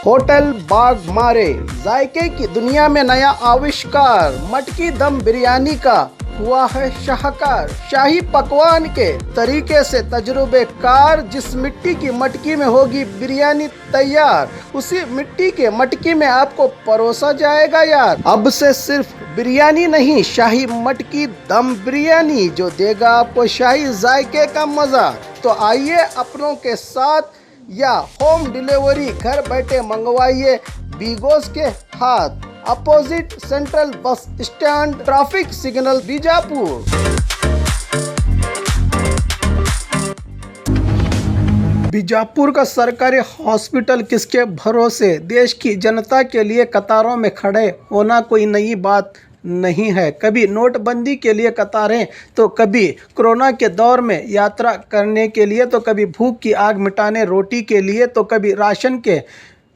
Hotel बाग मारे, जायके की दुनिया में नया आविष्कार, मटकी दम बिरयानी का हुआ है शाहकार। शाही पकवान के तरीके से तजुर्बेकार, जिस मिट्टी की मटकी में होगी बिरयानी तैयार, उसी मिट्टी के मटकी में आपको परोसा जाएगा यार। अब से सिर्फ बिरयानी नहीं, शाही मटकी दम बिरयानी, जो देगा आपको शाही जायके का मजा। तो आइए अपनों के साथ या होम डिलीवरी घर बैठे मंगवाइए बीगोस के हाथ, opposite central bus stand, traffic signal, Bijapur. Bijapur का सरकारी हॉस्पिटल किसके भरोसे, देश की जनता के लिए कतारों में खड़े होना कोई नई बात नहीं है। कभी नोटबंदी के लिए कतारें, तो कभी कोरोना के दौर में यात्रा करने के लिए, तो कभी भूख की आग मिटाने रोटी के लिए, तो कभी राशन के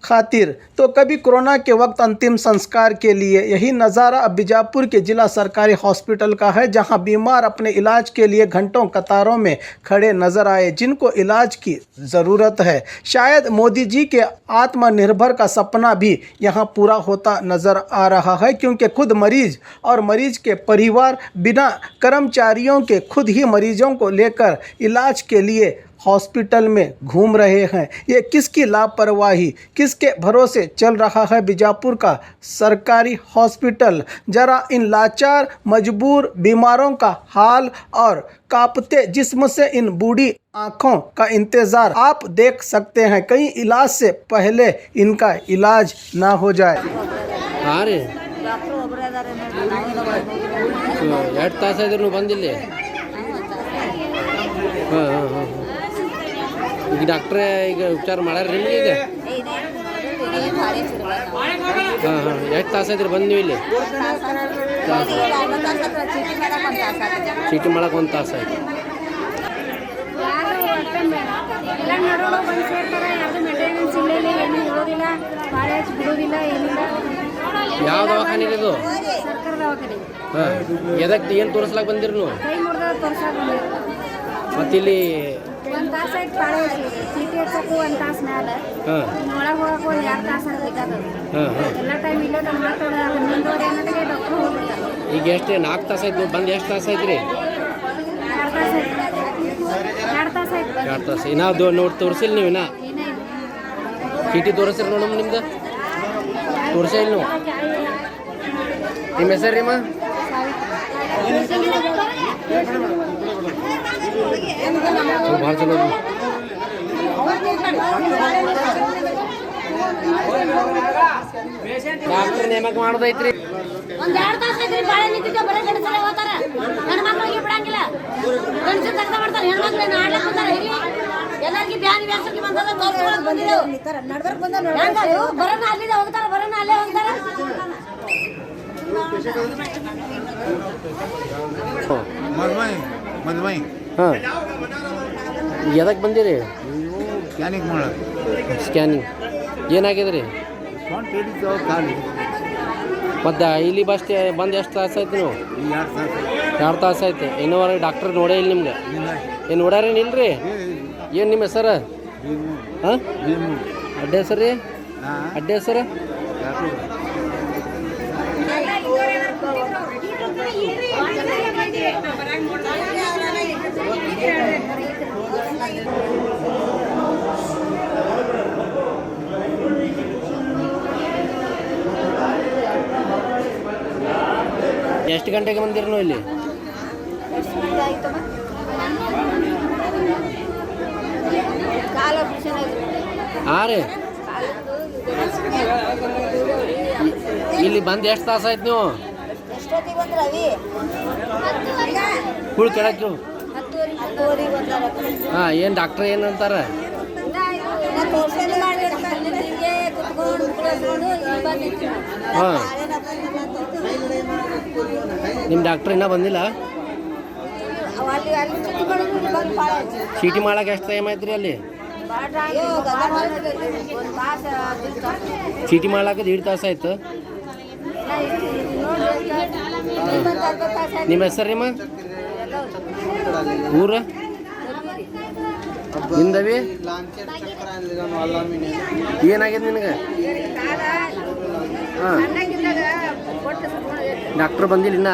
खातिर, तो कभी कोरोना के वक्त अंतिम संस्कार के लिए। यही नज़ारा अब बीजापुर के जिला सरकारी हॉस्पिटल का है, जहां बीमार अपने इलाज के लिए घंटों कतारों में खड़े नजर आए, जिनको इलाज की ज़रूरत है। शायद मोदी जी के आत्मनिर्भर का सपना भी यहां पूरा होता नज़र आ रहा है, क्योंकि खुद मरीज और मरीज के परिवार बिना कर्मचारियों के खुद ही मरीजों को लेकर इलाज के लिए हॉस्पिटल में घूम रहे हैं। ये किसकी लापरवाही, किसके भरोसे चल रहा है बीजापुर का सरकारी हॉस्पिटल? जरा इन लाचार मजबूर बीमारों का हाल और कांपते जिस्म से इन बूढ़ी आँखों का इंतज़ार आप देख सकते हैं। कहीं इलाज से पहले इनका इलाज ना हो जाए। अरे ಎರಡು ತಾಸಾದ್ರೂ ಬಂದಿಲ್ಲ. ಈಗ ಡಾಕ್ಟ್ರೇ ಈಗ ಉಪಚಾರ ಮಾಡ್ಯಾರ ನಿಮಗೆ ಈಗ? ಎಷ್ಟು ತಾಸಾದ್ರಿ ಬಂದು ನೀವು ಇಲ್ಲಿ? ಚೀಟಿ ಮಾಡಕ್ಕೆ ಒಂದು ತಾಸು ಆಯ್ತು. ಯಾವ ದವಾಖಾನೆ ಇದು? ಹಾಂ, ಎದಕ್ಕೆ ಏನು ತೋರಿಸ್ಲಾಕ ಬಂದಿರಿ ನೀವು? ಮತ್ತು ಇಲ್ಲಿ ಈಗ ಎಷ್ಟು 4 ತಾಸು ಆಯ್ತು ಬಂದು? ಎಷ್ಟು ತಾಸು ಆಯ್ತು ರೀ? 2 ತಾಸು. ಇನ್ನೂ ನೋಡಿ ತೋರಿಸಿಲ್ಲ ನೀವು? ಇನ್ನ ಚೀಟಿ ತೋರಿಸ್ರಿ ನೋಡಮ್ಮ, ನಿಮ್ದು ತೋರಿಸಿಲ್ಲ ನೀವು? ನಿಮ್ಮ ಹೆಸರು ರೀ? ಭಾಳ ಚಲೋ. ಡಾಕ್ಟರ್ ನೇಮಕ ಮಾಡೋದೈತ್ರಿ. ಒಂದು 2 ತಾಸು ಐತ್ರಿ. ಬಾಳೆ ನಿಂತಿದ್ದೆ, ಬರೀ ಗಂಡಸರೇ ಹೋಗ್ತಾರ. ಹೆಣ್ಣು ಮಕ್ಕಳಿಗೆ ಬಿಡಂಗಿಲ್ಲ. ಗಂಡಸರು ತಗ್ದ ಮಾಡ್ತಾರೆ, ಹೆಣ್ಣು ಮಕ್ಕಳನ್ನ ಆಡ್ಲಕ್ಕೆ ಬಂದಾರ. ಇಲ್ಲಿ ಎಲ್ಲರಿಗೆ ಬ್ಯಾನಿ ವ್ಯಾಸಕ್ಕೆ ಬಂದದ, ತೋರಿಸ್ಕೊಳಕ್ ಬಂದಿದ್ದೆವು. ಬರೋಣ ಅಲ್ಲಿದೆ ಹೋಗ್ತಾರ, ಬರೋಣ ಅಲ್ಲೇ ಹೋಗ್ತಾರ. ಹಾಂ, ಎದಕ್ಕೆ ಬಂದಿರಿ? ಸ್ಕ್ಯಾನಿಂಗ್ ಮಾಡೋದು. ಸ್ಕ್ಯಾನಿಂಗ್ ಏನಾಗಿದೆ ರೀ? ಮತ್ತು ಇಲ್ಲಿ ಬಸ್ ಬಂದು ಎಷ್ಟು ತಾಸು ಆಯ್ತು ನೀವು? 2 ತಾಸು ಆಯ್ತು. ಇನ್ನೂವರೆಗೆ ಡಾಕ್ಟ್ರ್ ನೋಡೇ ಇಲ್ಲ ನಿಮ್ಗೆ? ಏನು ನೋಡ್ಯಾರೇನು ಇಲ್ರಿ? ಏನು ನಿಮ್ಮ ಹೆಸರು? ಹಾಂ, ಅಡ್ಡ ಹೆಸರು ರೀ? ಅಡ್ಡ ಹೆಸರು? ಎಷ್ಟು ಗಂಟೆಗೆ ಬಂದಿರಿ ನೀವು ಇಲ್ಲಿ? ಹಾಂ ರೀ. ಇಲ್ಲಿ ಬಂದು ಎಷ್ಟು ತಾಸು ಆಯ್ತು ನೀವು? ಕುಳ್ ಕೆಳಕ್ಕೆ. ಹಾಂ, ಏನು ಡಾಕ್ಟ್ರ್ ಏನು ಅಂತಾರೆ? ಹಾಂ, ನಿಮ್ಮ ಡಾಕ್ಟ್ರ್ ಇನ್ನೂ ಬಂದಿಲ್ಲ? ಚೀಟಿ ಮಾಡಕ್ಕೆ ಎಷ್ಟು ಟೈಮ್ ಆಯ್ತು ರೀ ಅಲ್ಲಿ? ಚೀಟಿ ಮಾಡ್ಲಾಕ 1.5 ತಾಸು ಆಯ್ತು. ನಿಮ್ಮ ಹೆಸರು ರೀ? ಊರ ನಿಂದವಿ ಏನಾಗಿದೆ ನಿನಗೆ ಹಾಂ ಡಾಕ್ಟ್ರ್ ಬಂದಿಲ್ಲ ಇನ್ನ